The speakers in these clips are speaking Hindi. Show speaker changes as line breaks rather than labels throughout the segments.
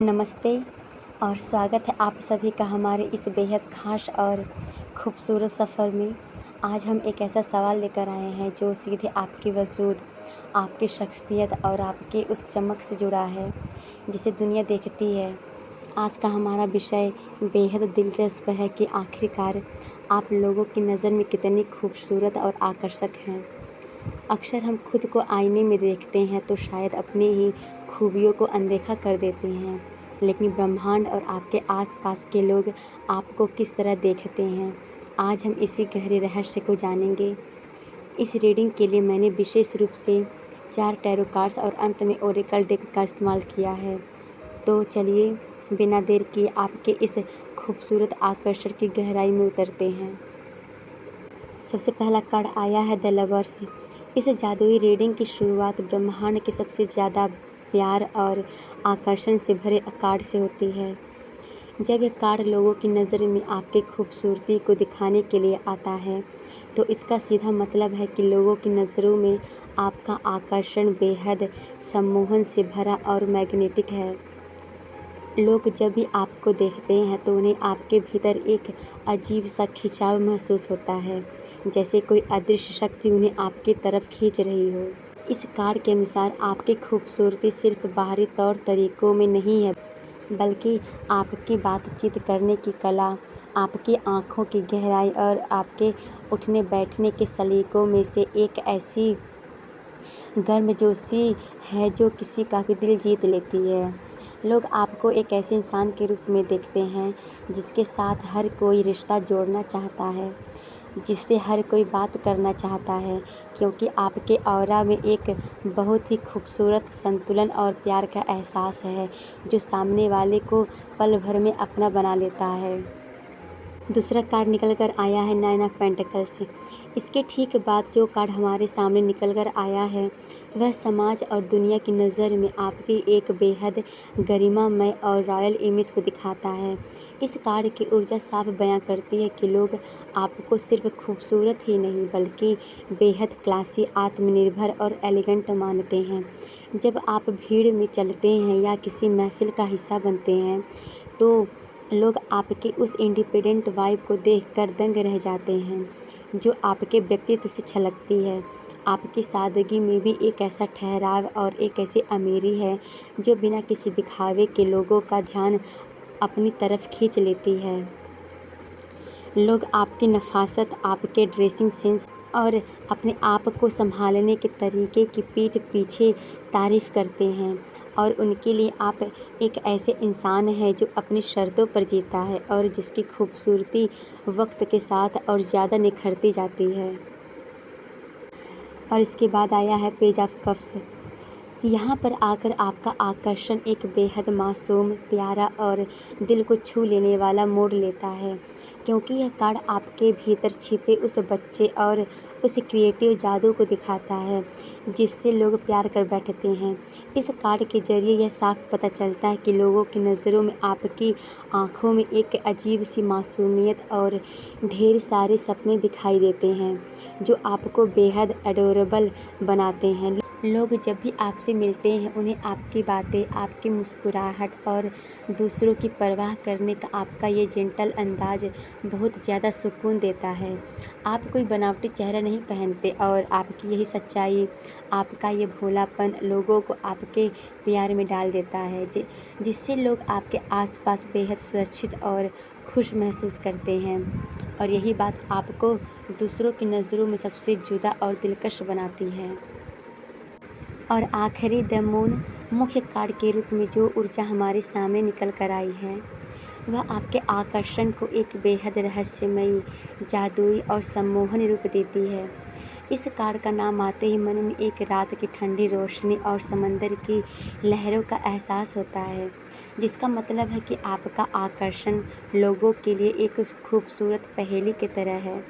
नमस्ते और स्वागत है आप सभी का हमारे इस बेहद ख़ास और ख़ूबसूरत सफ़र में। आज हम एक ऐसा सवाल लेकर आए हैं जो सीधे आपके वजूद, आपकी शख्सियत और आपके उस चमक से जुड़ा है जिसे दुनिया देखती है। आज का हमारा विषय बेहद दिलचस्प है कि आखिरकार आप लोगों की नज़र में कितनी खूबसूरत और आकर्षक हैं। अक्सर हम खुद को आईने में देखते हैं तो शायद अपनी ही खूबियों को अनदेखा कर देते हैं, लेकिन ब्रह्मांड और आपके आसपास के लोग आपको किस तरह देखते हैं, आज हम इसी गहरे रहस्य को जानेंगे। इस रीडिंग के लिए मैंने विशेष रूप से 4 टैरो कार्ड्स और अंत में ओरेकल डेक का इस्तेमाल किया है। तो चलिए बिना देर किए आपके इस खूबसूरत आकर्षण की गहराई में उतरते हैं। सबसे पहला कार्ड आया है द लवर्स। इस जादुई रीडिंग की शुरुआत ब्रह्मांड के सबसे ज़्यादा प्यार और आकर्षण से भरे कार्ड से होती है। जब यह कार्ड लोगों की नज़र में आपकी खूबसूरती को दिखाने के लिए आता है तो इसका सीधा मतलब है कि लोगों की नज़रों में आपका आकर्षण बेहद सम्मोहन से भरा और मैग्नेटिक है। लोग जब भी आपको देखते हैं तो उन्हें आपके भीतर एक अजीब सा खिंचाव महसूस होता है, जैसे कोई अदृश्य शक्ति उन्हें आपकी तरफ खींच रही हो। इस कार्ड के अनुसार आपकी खूबसूरती सिर्फ बाहरी तौर तरीकों में नहीं है, बल्कि आपकी बातचीत करने की कला, आपकी आँखों की गहराई और आपके उठने बैठने के सलीकों में से एक ऐसी गर्मजोशी है जो किसी का भी दिल जीत लेती है। लोग आपको एक ऐसे इंसान के रूप में देखते हैं जिसके साथ हर कोई रिश्ता जोड़ना चाहता है, जिससे हर कोई बात करना चाहता है, क्योंकि आपके ऑरा में एक बहुत ही खूबसूरत संतुलन और प्यार का एहसास है जो सामने वाले को पल भर में अपना बना लेता है। दूसरा कार्ड निकल कर आया है 9 ऑफ पेंटिकल्स। इसके ठीक बाद जो कार्ड हमारे सामने निकल कर आया है वह समाज और दुनिया की नज़र में आपकी एक बेहद गरिमामय और रॉयल इमेज को दिखाता है। इस कार्ड की ऊर्जा साफ बयां करती है कि लोग आपको सिर्फ खूबसूरत ही नहीं बल्कि बेहद क्लासी, आत्मनिर्भर और एलिगेंट मानते हैं। जब आप भीड़ में चलते हैं या किसी महफिल का हिस्सा बनते हैं तो लोग आपके उस इंडिपेंडेंट वाइब को देखकर दंग रह जाते हैं जो आपके व्यक्तित्व से छलकती है। आपकी सादगी में भी एक ऐसा ठहराव और एक ऐसी अमीरी है जो बिना किसी दिखावे के लोगों का ध्यान अपनी तरफ खींच लेती है। लोग आपकी नफासत, आपके ड्रेसिंग सेंस और अपने आप को संभालने के तरीके की पीठ पीछे तारीफ़ करते हैं और उनके लिए आप एक ऐसे इंसान हैं जो अपनी शर्तों पर जीता है और जिसकी खूबसूरती वक्त के साथ और ज़्यादा निखरती जाती है। और इसके बाद आया है पेज ऑफ कप्स। यहाँ पर आकर आपका आकर्षण एक बेहद मासूम, प्यारा और दिल को छू लेने वाला मोड़ लेता है, क्योंकि यह कार्ड आपके भीतर छिपे उस बच्चे और उस क्रिएटिव जादू को दिखाता है जिससे लोग प्यार कर बैठते हैं। इस कार्ड के जरिए यह साफ पता चलता है कि लोगों की नज़रों में आपकी आँखों में एक अजीब सी मासूमियत और ढेर सारे सपने दिखाई देते हैं जो आपको बेहद एडोरेबल बनाते हैं। लोग जब भी आपसे मिलते हैं उन्हें आपकी बातें, आपकी मुस्कुराहट और दूसरों की परवाह करने का आपका ये जेंटल अंदाज बहुत ज़्यादा सुकून देता है। आप कोई बनावटी चेहरा नहीं पहनते और आपकी यही सच्चाई, आपका ये भोलापन लोगों को आपके प्यार में डाल देता है, जिससे लोग आपके आसपास बेहद सुरक्षित और खुश महसूस करते हैं। और यही बात आपको दूसरों की नज़रों में सबसे जुदा और दिलकश बनाती है। और आखिरी द मून मुख्य कार्ड के रूप में जो ऊर्जा हमारे सामने निकल कर आई है वह आपके आकर्षण को एक बेहद रहस्यमयी, जादुई और सम्मोहन रूप देती है। इस कार्ड का नाम आते ही मन में एक रात की ठंडी रोशनी और समंदर की लहरों का एहसास होता है, जिसका मतलब है कि आपका आकर्षण लोगों के लिए एक खूबसूरत पहेली की तरह है।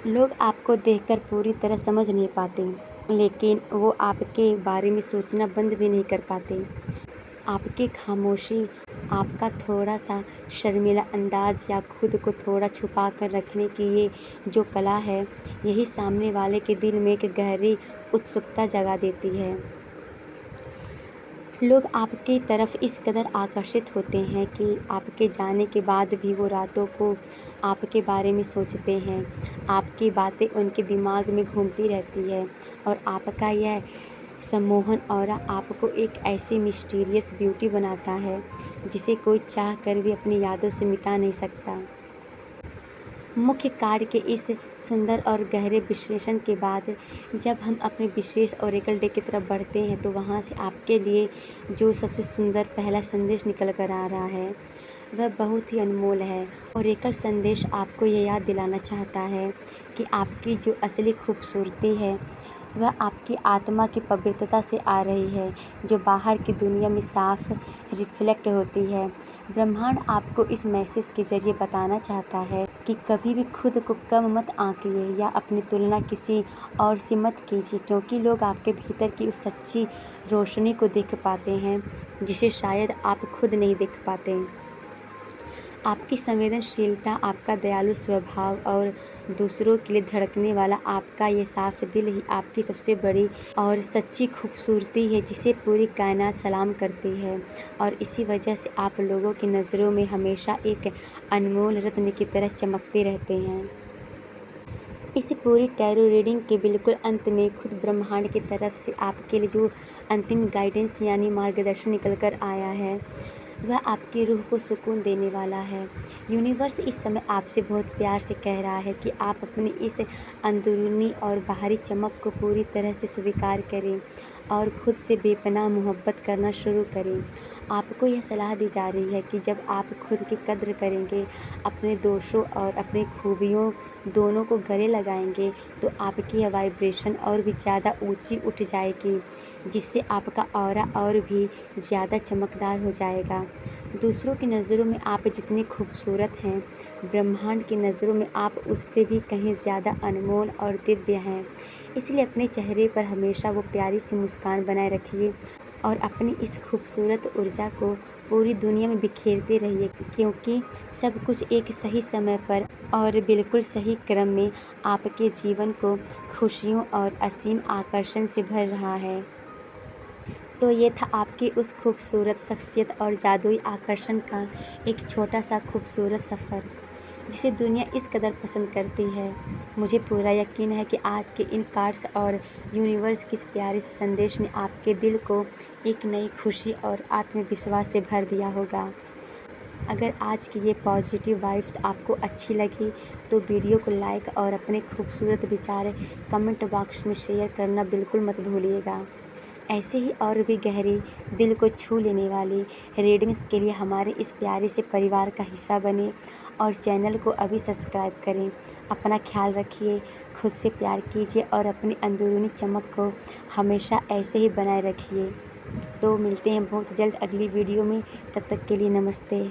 लोग आपको देखकर पूरी तरह समझ नहीं पाते, लेकिन वो आपके बारे में सोचना बंद भी नहीं कर पाते। आपकी खामोशी, आपका थोड़ा सा शर्मीला अंदाज या खुद को थोड़ा छुपा कर रखने की ये जो कला है, यही सामने वाले के दिल में एक गहरी उत्सुकता जगा देती है। लोग आपकी तरफ इस कदर आकर्षित होते हैं कि आपके जाने के बाद भी वो रातों को आपके बारे में सोचते हैं। आपकी बातें उनके दिमाग में घूमती रहती है और आपका यह सम्मोहन ऑरा आपको एक ऐसी मिस्टीरियस ब्यूटी बनाता है जिसे कोई चाह कर भी अपनी यादों से मिटा नहीं सकता। मुख्य कार्ड के इस सुंदर और गहरे विश्लेषण के बाद जब हम अपने विशेष ओरेकल डेक की तरफ बढ़ते हैं तो वहाँ से आपके लिए जो सबसे सुंदर पहला संदेश निकल कर आ रहा है वह बहुत ही अनमोल है। ओरेकल संदेश आपको यह याद दिलाना चाहता है कि आपकी जो असली खूबसूरती है वह आपकी आत्मा की पवित्रता से आ रही है, जो बाहर की दुनिया में साफ रिफ्लेक्ट होती है। ब्रह्मांड आपको इस मैसेज के ज़रिए बताना चाहता है कि कभी भी खुद को कम मत आंकिए या अपनी तुलना किसी और से मत कीजिए, क्योंकि लोग आपके भीतर की उस सच्ची रोशनी को देख पाते हैं जिसे शायद आप खुद नहीं देख पाते। आपकी संवेदनशीलता, आपका दयालु स्वभाव और दूसरों के लिए धड़कने वाला आपका ये साफ दिल ही आपकी सबसे बड़ी और सच्ची खूबसूरती है जिसे पूरी कायनात सलाम करती है। और इसी वजह से आप लोगों की नज़रों में हमेशा एक अनमोल रत्न की तरह चमकते रहते हैं। इस पूरी टैरो रीडिंग के बिल्कुल अंत में खुद ब्रह्मांड की तरफ से आपके लिए जो अंतिम गाइडेंस यानी मार्गदर्शन निकल कर आया है वह आपकी रूह को सुकून देने वाला है। यूनिवर्स इस समय आपसे बहुत प्यार से कह रहा है कि आप अपनी इस अंदरूनी और बाहरी चमक को पूरी तरह से स्वीकार करें और खुद से बेपनाह मोहब्बत करना शुरू करें। आपको यह सलाह दी जा रही है कि जब आप खुद की कद्र करेंगे, अपने दोषों और अपनी खूबियों दोनों को गले लगाएंगे, तो आपकी यह वाइब्रेशन और भी ज़्यादा ऊंची उठ जाएगी, जिससे आपका ऑरा और भी ज़्यादा चमकदार हो जाएगा। दूसरों की नज़रों में आप जितनी खूबसूरत हैं, ब्रह्मांड की नज़रों में आप उससे भी कहीं ज़्यादा अनमोल और दिव्य हैं। इसलिए अपने चेहरे पर हमेशा वो प्यारी सी मुस्कान बनाए रखिए और अपनी इस खूबसूरत ऊर्जा को पूरी दुनिया में बिखेरते रहिए, क्योंकि सब कुछ एक सही समय पर और बिल्कुल सही क्रम में आपके जीवन को खुशियों और असीम आकर्षण से भर रहा है। तो ये था आपकी उस खूबसूरत शख्सियत और जादुई आकर्षण का एक छोटा सा खूबसूरत सफ़र, जिसे दुनिया इस कदर पसंद करती है। मुझे पूरा यकीन है कि आज के इन कार्ड्स और यूनिवर्स के इस प्यारे से संदेश ने आपके दिल को एक नई खुशी और आत्मविश्वास से भर दिया होगा। अगर आज की ये पॉजिटिव वाइब्स आपको अच्छी लगी तो वीडियो को लाइक और अपने खूबसूरत विचार कमेंट बॉक्स में शेयर करना बिल्कुल मत भूलिएगा। ऐसे ही और भी गहरी दिल को छू लेने वाली रीडिंग्स के लिए हमारे इस प्यारे से परिवार का हिस्सा बने और चैनल को अभी सब्सक्राइब करें। अपना ख्याल रखिए, खुद से प्यार कीजिए और अपनी अंदरूनी चमक को हमेशा ऐसे ही बनाए रखिए। तो मिलते हैं बहुत जल्द अगली वीडियो में, तब तक के लिए नमस्ते।